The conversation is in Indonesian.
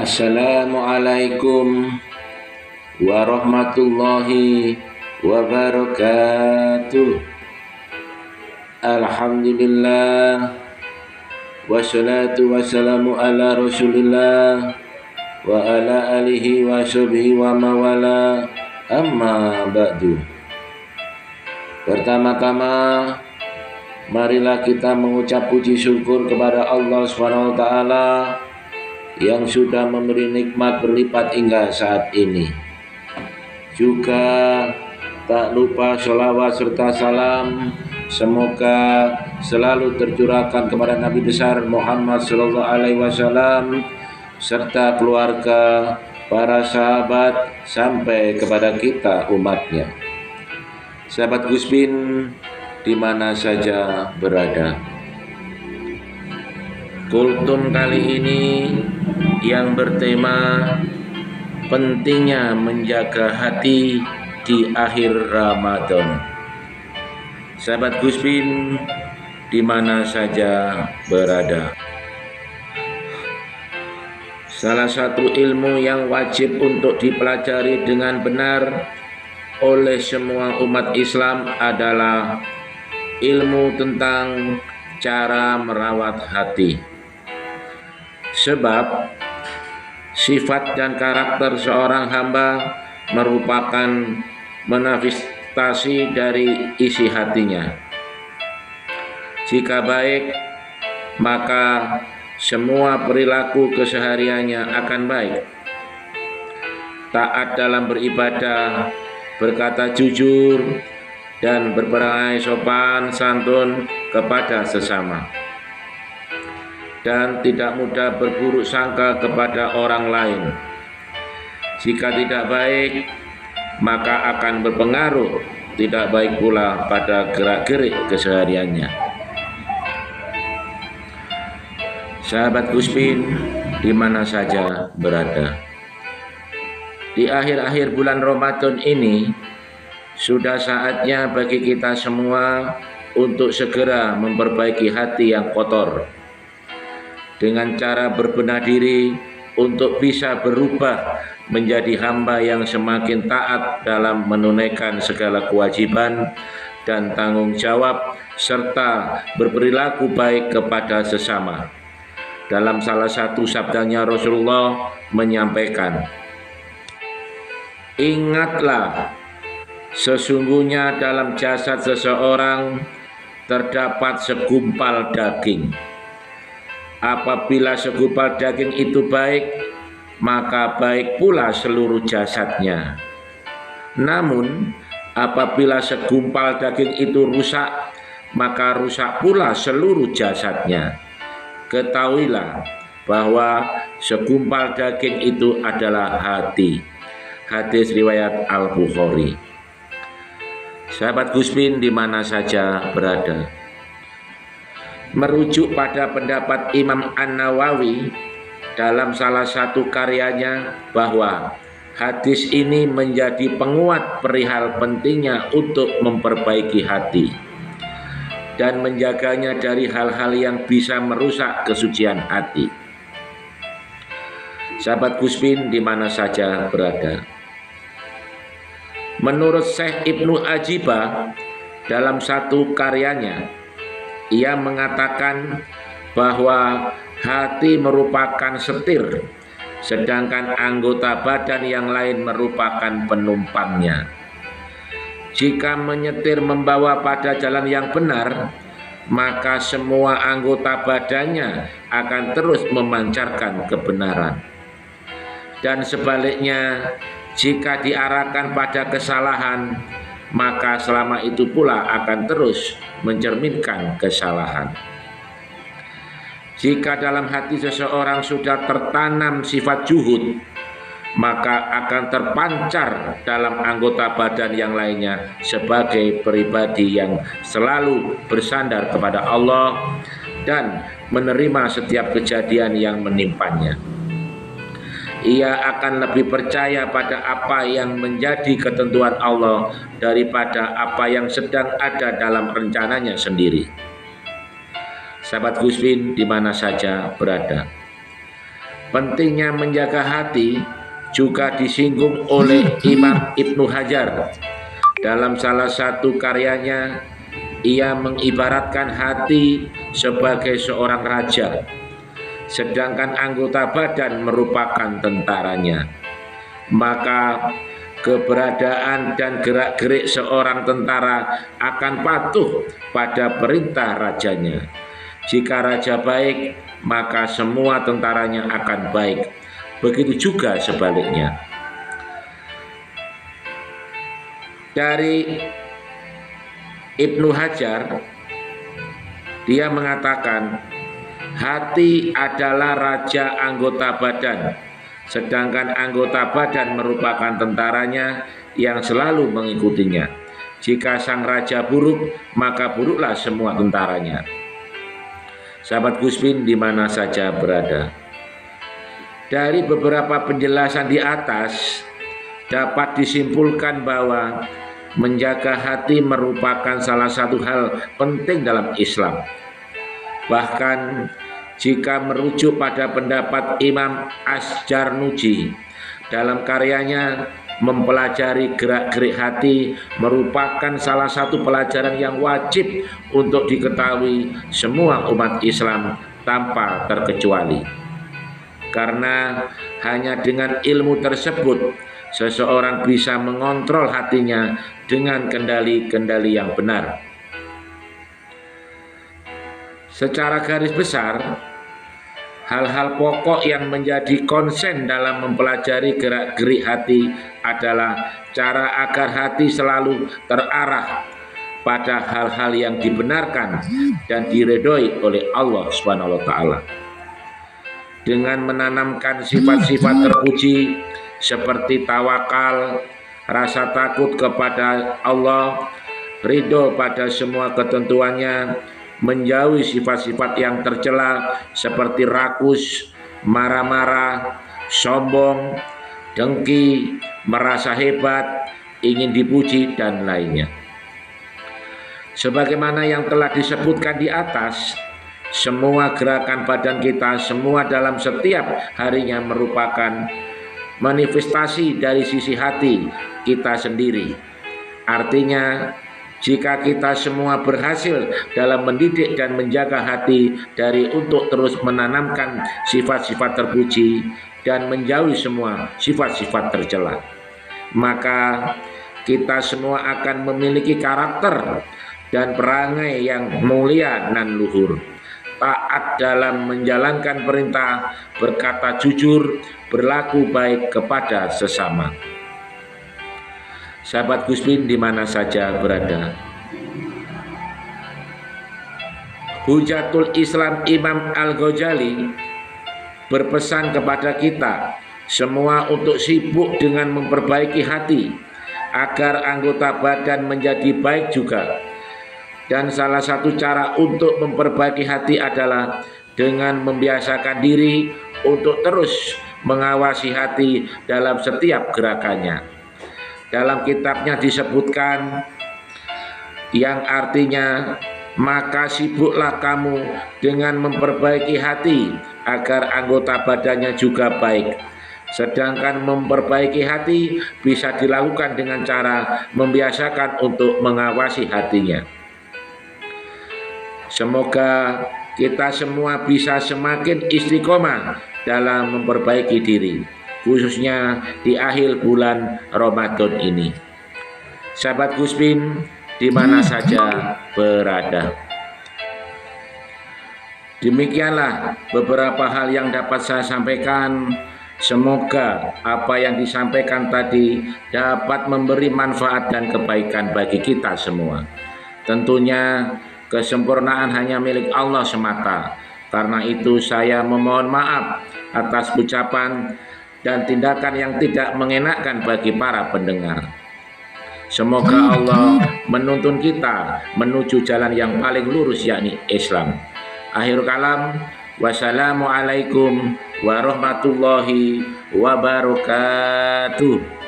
Assalamualaikum warahmatullahi wabarakatuh. Alhamdulillah, wassalatu wassalamu ala rasulillah wa ala alihi wa sahbihi wa mawala, amma ba'du. Pertama-tama marilah kita mengucap puji syukur kepada Allah SWT yang sudah memberi nikmat berlipat hingga saat ini. Juga tak lupa sholawat serta salam semoga selalu tercurahkan kepada Nabi besar Muhammad SAW serta keluarga, para sahabat, sampai kepada kita umatnya. Sahabat Gus Bin di mana saja berada, kultum kali ini yang bertema pentingnya menjaga hati di akhir Ramadan. Sahabat Gus Bin di mana saja berada, salah satu ilmu yang wajib untuk dipelajari dengan benar oleh semua umat Islam adalah ilmu tentang cara merawat hati. Sebab sifat dan karakter seorang hamba merupakan manifestasi dari isi hatinya. Jika baik, maka semua perilaku kesehariannya akan baik. Taat dalam beribadah, berkata jujur, dan berperangai sopan santun kepada sesama, dan tidak mudah berburuk sangka kepada orang lain. Jika tidak baik, maka akan berpengaruh tidak baik pula pada gerak-gerik kesehariannya. Sahabat Gus Bin di mana saja berada, di akhir-akhir bulan Ramadan ini sudah saatnya bagi kita semua untuk segera memperbaiki hati yang kotor dengan cara berbenah diri untuk bisa berubah menjadi hamba yang semakin taat dalam menunaikan segala kewajiban dan tanggung jawab, serta berperilaku baik kepada sesama. Dalam salah satu sabdanya Rasulullah menyampaikan, "Ingatlah, sesungguhnya dalam jasad seseorang terdapat segumpal daging. Apabila segumpal daging itu baik, maka baik pula seluruh jasadnya. Namun, apabila segumpal daging itu rusak, maka rusak pula seluruh jasadnya. Ketahuilah bahwa segumpal daging itu adalah hati." Hadis riwayat Al-Bukhari. Sahabat Gus Bin di mana saja berada, merujuk pada pendapat Imam An-Nawawi dalam salah satu karyanya bahwa hadis ini menjadi penguat perihal pentingnya untuk memperbaiki hati dan menjaganya dari hal-hal yang bisa merusak kesucian hati. Sahabat Gus Bin di mana saja berada, menurut Syekh Ibnu Ajibah dalam satu karyanya, ia mengatakan bahwa hati merupakan setir, sedangkan anggota badan yang lain merupakan penumpangnya. Jika menyetir membawa pada jalan yang benar, maka semua anggota badannya akan terus memancarkan kebenaran. Dan sebaliknya, jika diarahkan pada kesalahan, maka selama itu pula akan terus mencerminkan kesalahan. Jika dalam hati seseorang sudah tertanam sifat juhud, maka akan terpancar dalam anggota badan yang lainnya sebagai pribadi yang selalu bersandar kepada Allah dan menerima setiap kejadian yang menimpanya. Ia akan lebih percaya pada apa yang menjadi ketentuan Allah daripada apa yang sedang ada dalam rencananya sendiri. Sahabat Gus Bin di mana saja berada, Pentingnya menjaga hati juga disinggung oleh Imam Ibnu Hajar. Dalam salah satu karyanya, ia mengibaratkan hati sebagai seorang raja, sedangkan anggota badan merupakan tentaranya. Maka keberadaan dan gerak-gerik seorang tentara akan patuh pada perintah rajanya. Jika raja baik, maka semua tentaranya akan baik. Begitu juga sebaliknya. Dari Ibnu Hajar, dia mengatakan, hati adalah raja anggota badan, sedangkan anggota badan merupakan tentaranya yang selalu mengikutinya. Jika sang raja buruk, maka buruklah semua tentaranya. Sahabat Guspin di mana saja berada, dari beberapa penjelasan di atas dapat disimpulkan bahwa menjaga hati merupakan salah satu hal penting dalam Islam. Bahkan jika merujuk pada pendapat Imam Asjarnuji dalam karyanya Mempelajari Gerak-gerik Hati merupakan salah satu pelajaran yang wajib untuk diketahui semua umat Islam tanpa terkecuali. Karena hanya dengan ilmu tersebut seseorang bisa mengontrol hatinya dengan kendali-kendali yang benar. Secara garis besar, hal-hal pokok yang menjadi konsen dalam mempelajari gerak-gerik hati adalah cara agar hati selalu terarah pada hal-hal yang dibenarkan dan diridhoi oleh Allah Subhanahu wa taala. Dengan menanamkan sifat-sifat terpuji seperti tawakal, rasa takut kepada Allah, ridho pada semua ketentuannya, menjauhi sifat-sifat yang tercela seperti rakus, marah-marah, sombong, dengki, merasa hebat, ingin dipuji, dan lainnya. Sebagaimana yang telah disebutkan di atas, semua gerakan badan kita, semua dalam setiap harinya merupakan manifestasi dari sisi hati kita sendiri. Artinya, jika kita semua berhasil dalam mendidik dan menjaga hati dari untuk terus menanamkan sifat-sifat terpuji dan menjauhi semua sifat-sifat tercela, maka kita semua akan memiliki karakter dan perangai yang mulia dan luhur, taat dalam menjalankan perintah, berkata jujur, berlaku baik kepada sesama. Sahabat Guspin di mana saja berada, Hujatul Islam Imam Al-Ghazali berpesan kepada kita semua untuk sibuk dengan memperbaiki hati agar anggota badan menjadi baik juga. Dan salah satu cara untuk memperbaiki hati adalah dengan membiasakan diri untuk terus mengawasi hati dalam setiap gerakannya. Dalam kitabnya disebutkan yang artinya, maka sibuklah kamu dengan memperbaiki hati agar anggota badannya juga baik. Sedangkan memperbaiki hati bisa dilakukan dengan cara membiasakan untuk mengawasi hatinya. Semoga kita semua bisa semakin istiqomah dalam memperbaiki diri, khususnya di akhir bulan Ramadan ini. Sahabat Guspin di mana saja berada, demikianlah beberapa hal yang dapat saya sampaikan. Semoga apa yang disampaikan tadi dapat memberi manfaat dan kebaikan bagi kita semua. Tentunya kesempurnaan hanya milik Allah semata. Karena itu saya memohon maaf atas ucapan dan tindakan yang tidak mengenakkan bagi para pendengar. Semoga Allah menuntun kita menuju jalan yang paling lurus, yakni Islam. Akhir kalam, wassalamualaikum warahmatullahi wabarakatuh.